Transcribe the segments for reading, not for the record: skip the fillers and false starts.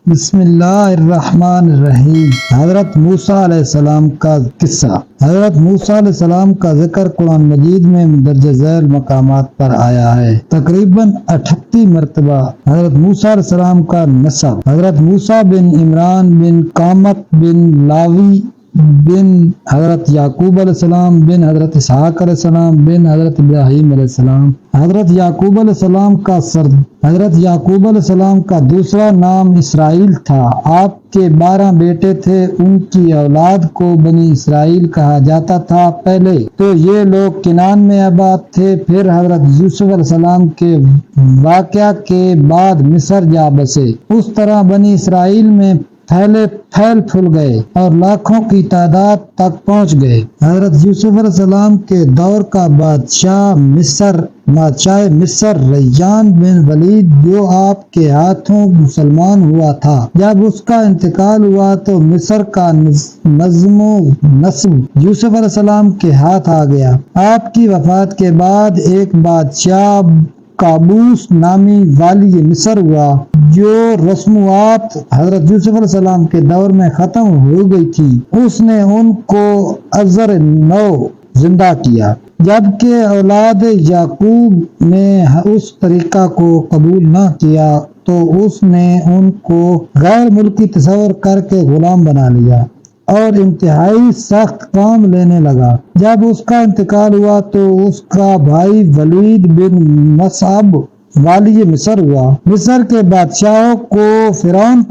بسم اللہ الرحمن الرحیم۔ حضرت موسیٰ علیہ السلام کا قصہ۔ حضرت موسیٰ علیہ السلام کا ذکر قرآن مجید میں مندرجہ ذیل مقامات پر آیا ہے، تقریباً 38 مرتبہ۔ حضرت موسیٰ علیہ السلام کا نسب: حضرت موسیٰ بن عمران بن قامت بن لاوی بن حضرت یعقوب علیہ السلام بن حضرت اسحاق علیہ السلام بن حضرت ابراہیم علیہ السلام۔ حضرت یعقوب علیہ السلام کا دوسرا نام اسرائیل تھا۔ آپ کے 12 بیٹے تھے، ان کی اولاد کو بنی اسرائیل کہا جاتا تھا۔ پہلے تو یہ لوگ کنعان میں آباد تھے، پھر حضرت یوسف علیہ السلام کے واقعہ کے بعد مصر جا بسے۔ اس طرح بنی اسرائیل میں پھیل پھول گئے اور لاکھوں کی تعداد تک پہنچ گئے۔ حضرت یوسف علیہ السلام کے دور کا بادشاہ مصر ریان بن ولید، جو آپ کے ہاتھوں مسلمان ہوا تھا، جب اس کا انتقال ہوا تو مصر کا نظم و نسب یوسف علیہ السلام کے ہاتھ آ گیا۔ آپ کی وفات کے بعد ایک بادشاہ قابوس نامی والی مصر ہوا، جو رسومات حضرت یوسف علیہ السلام کے دور میں ختم ہو گئی تھی۔ اس نے ان کو ازر نو زندہ کیا، جبکہ اولاد یعقوب نے اس طریقہ کو قبول نہ کیا تو اس نے ان کو غیر ملکی تصور کر کے غلام بنا لیا اور انتہائی سخت کام لینے لگا۔ جب اس کا انتقال ہوا تو اس کا بھائی ولید بن مصعب والی مصر ہوا۔ مصر کے بادشاہوں کو فرعون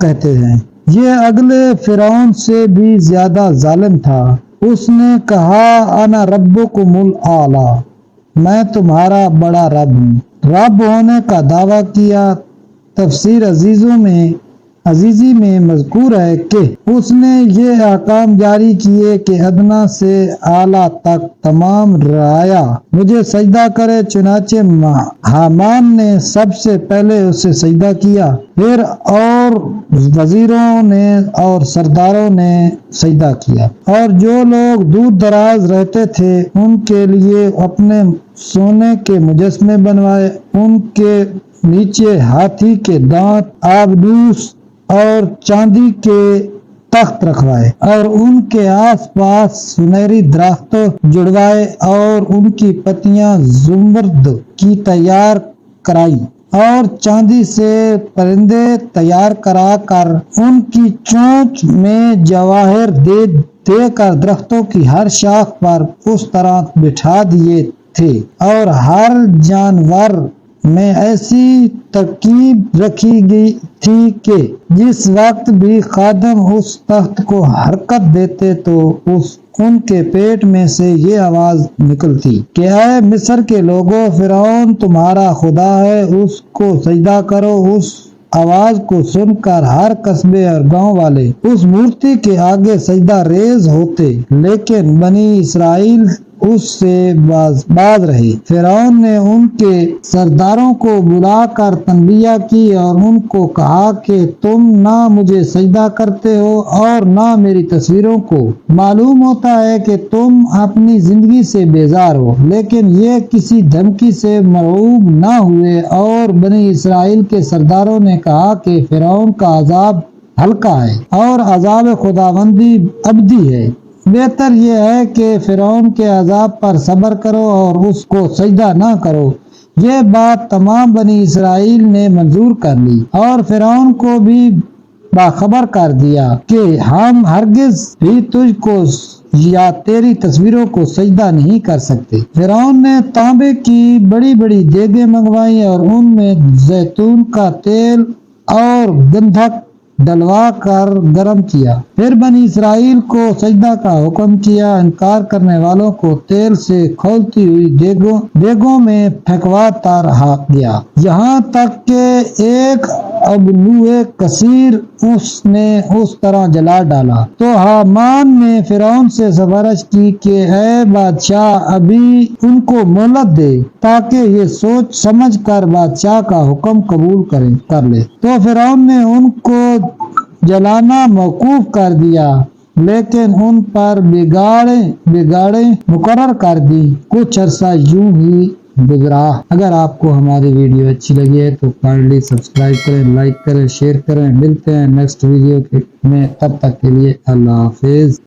کہتے ہیں۔ یہ اگلے فرعون سے بھی زیادہ ظالم تھا۔ اس نے کہا، انا ربکم الاعلی، میں تمہارا بڑا رب ہوں۔ رب ہونے کا دعویٰ کیا۔ تفسیر عزیزی میں مذکور ہے کہ اس نے یہ احکام جاری کیے کہ ادنا سے اعلیٰ تک تمام رعایا مجھے سجدہ کرے۔ چنانچہ حامان نے سب سے پہلے اسے سجدہ کیا، پھر اور وزیروں نے اور سرداروں نے سجدہ کیا، اور جو لوگ دور دراز رہتے تھے ان کے لیے اپنے سونے کے مجسمے بنوائے، ان کے نیچے ہاتھی کے دانت، آبنوس اور چاندی کے تخت رکھوائے، اور ان کے آس پاس سنہری درخت جڑوائے اور ان کی پتیاں زمرد کی تیار کرائی، اور چاندی سے پرندے تیار کرا کر ان کی چونچ میں جواہر دے کر درختوں کی ہر شاخ پر اس طرح بٹھا دیے تھے، اور ہر جانور میں ایسی ترکیب رکھی گئی تھی کہ جس وقت بھی خادم اس تخت کو حرکت دیتے تو ان کے پیٹ میں سے یہ آواز نکلتی کہ اے مصر کے لوگوں، فرعون تمہارا خدا ہے، اس کو سجدہ کرو۔ اس آواز کو سن کر ہر قصبے اور گاؤں والے اس مورتی کے آگے سجدہ ریز ہوتے، لیکن بنی اسرائیل اس سے باز رہے۔ فرعون نے ان کے سرداروں کو بلا کر تنبیہ کی اور ان کو کہا کہ تم نہ مجھے سجدہ کرتے ہو اور نہ میری تصویروں کو۔ معلوم ہوتا ہے کہ تم اپنی زندگی سے بیزار ہو، لیکن یہ کسی دھمکی سے مرعوب نہ ہوئے، اور بنی اسرائیل کے سرداروں نے کہا کہ فرعون کا عذاب ہلکا ہے اور عذاب خداوندی ابدی ہے۔ بہتر یہ ہے کہ فرعون کے عذاب پر صبر کرو اور اس کو سجدہ نہ کرو۔ یہ بات تمام بنی اسرائیل نے منظور کر لی اور فرعون کو بھی باخبر کر دیا کہ ہم ہرگز بھی تجھ کو یا تیری تصویروں کو سجدہ نہیں کر سکتے۔ فرعون نے تانبے کی بڑی بڑی دیگیں منگوائیں اور ان میں زیتون کا تیل اور گندھک ڈلوا کر گرم کیا، پھر بنی اسرائیل کو سجدہ کا حکم کیا۔ انکار کرنے والوں کو تیل سے کھولتی ہوئی دیگوں میں پھینکواتا رہا گیا، یہاں تک کہ ایک ابنوئے کثیر اس نے اس طرح جلا ڈالا۔ تو حامان نے فرعون سے سفارش کی کہ اے بادشاہ، ابھی ان کو مہلت دے تاکہ یہ سوچ سمجھ کر بادشاہ کا حکم قبول کر لے۔ تو فرعون نے ان کو جلانا موقوف کر دیا، لیکن ان پر بگاڑیں مقرر کر دی۔ کچھ عرصہ یوں ہی گزرا۔ اگر آپ کو ہماری ویڈیو اچھی لگی ہے تو کائنڈلی سبسکرائب کریں، لائک کریں، شیئر کریں۔ ملتے ہیں نیکسٹ ویڈیو میں، تب تک کے لیے اللہ حافظ۔